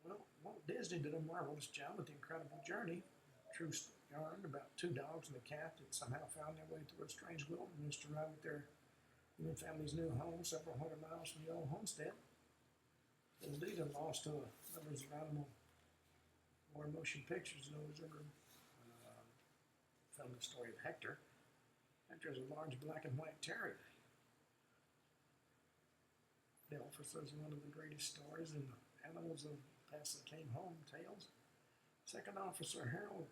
Well, Walt Disney did a marvelous job with The Incredible Journey. True yarn about 2 dogs and a cat that somehow found their way through a strange wilderness to arrive at their new family's new home several hundred miles from the old homestead. It was leading lost to lovers of animal or motion pictures, and always ever filmed the story of Hector. Hector is a large black and white terrier. The officer is one of the greatest stories in the Animals of Past That Came Home tales. Second Officer Harold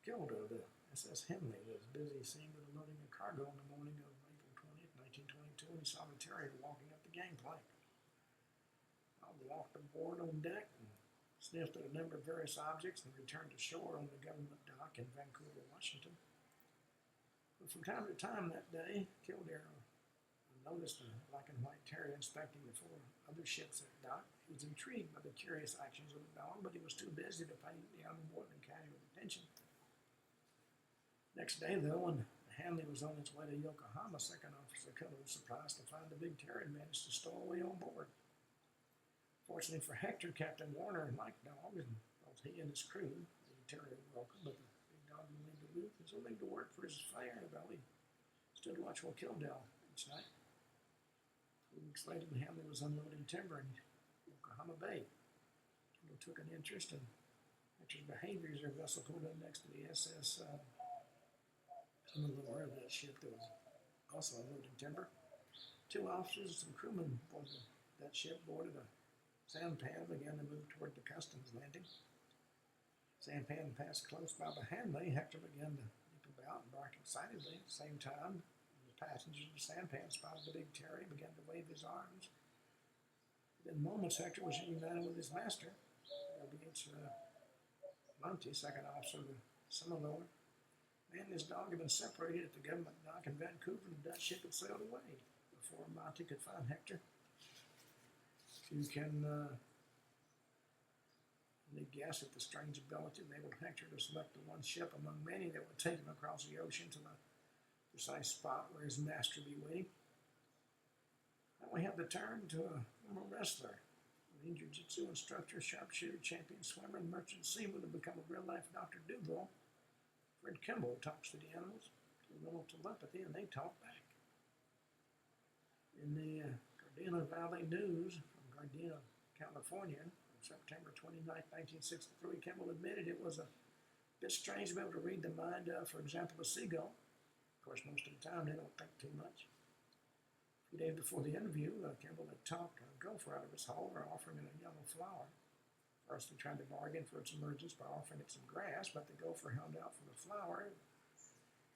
Kilder of the SS Henley was busy seen with loading a cargo on the morning of April 20th, 1922, and he saw the terrier walking up the gangplank. I walked aboard on deck and sniffed at a number of various objects and returned to shore on the government dock in Vancouver, Washington. But from time to time that day, Kildare noticed a black and white terrier inspecting the 4 other ships at dock. He was intrigued by the curious actions of the dog, but he was too busy to pay the animal more than casual attention. Next day, though, when Hanley was on its way to Yokohama, Second Officer Keller was surprised to find the big terrier had managed to stow away on board. Fortunately for Hector, Captain Warner liked dogs, and both he and his crew, the terrier welcome, but the big dog remained aloof and so willing to work for his fare, though he stood watchful Kildare each night. 2 weeks later, Hanley was unloading timber in Yokohama Bay. Kildare took an interest in Hector's behavior as their vessel pulled up next to the SS Hannibal, that ship that was also unloading timber. 2 officers and some crewmen aboard that ship boarded a sampan and began to move toward the customs landing. Sampan passed close by the Hanley. Hector began to leap about and bark excitedly. At the same time, the passengers of the sampan spotted the big terrier and began to wave his arms. Within moments, Hector was united with his master, L.B.H. Monty, second officer of the Seminole. Man and his dog had been separated at the government dock in Vancouver, and the Dutch ship had sailed away before Monty could find Hector. You can only guess at the strange ability that enabled Hector to select the one ship among many that would take him across the ocean to the precise spot where his master would be waiting. Then we have the turn to a former wrestler, marine jiu-jitsu instructor, sharpshooter, champion swimmer, and merchant seaman to become a real-life Dr. Dougal. Fred Kimball talks to the animals, to a little telepathy, and they talk back. In the Gardena Valley News, Gardena, California, on September 29, 1963, Kimball admitted it was a bit strange to be able to read the mind of, for example, a seagull. Of course, most of the time they don't think too much. A few days before the interview, Kimball had talked a gopher out of his hole or offering it a yellow flower. First, he tried to bargain for its emergence by offering it some grass, but the gopher held out for the flower,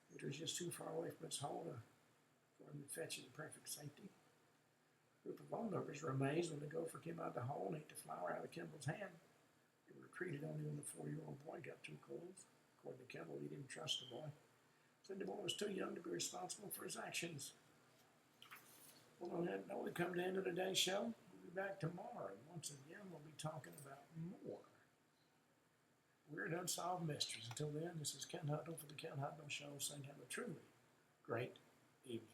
which was just too far away from its hole for him to fetch it in perfect safety. A group of onlookers were amazed when the gopher came out of the hole and ate the flower out of Kimball's hand. They retreated only when the 4-year-old boy got too close. According to Kimball, he didn't trust the boy. Said the boy was too young to be responsible for his actions. Well, on that note, we come to the end of today's show. We'll be back tomorrow, and once again, we'll be talking about more weird unsolved mysteries. Until then, this is Kenn Hudnall for the Kenn Hudnall Show saying have a truly great evening.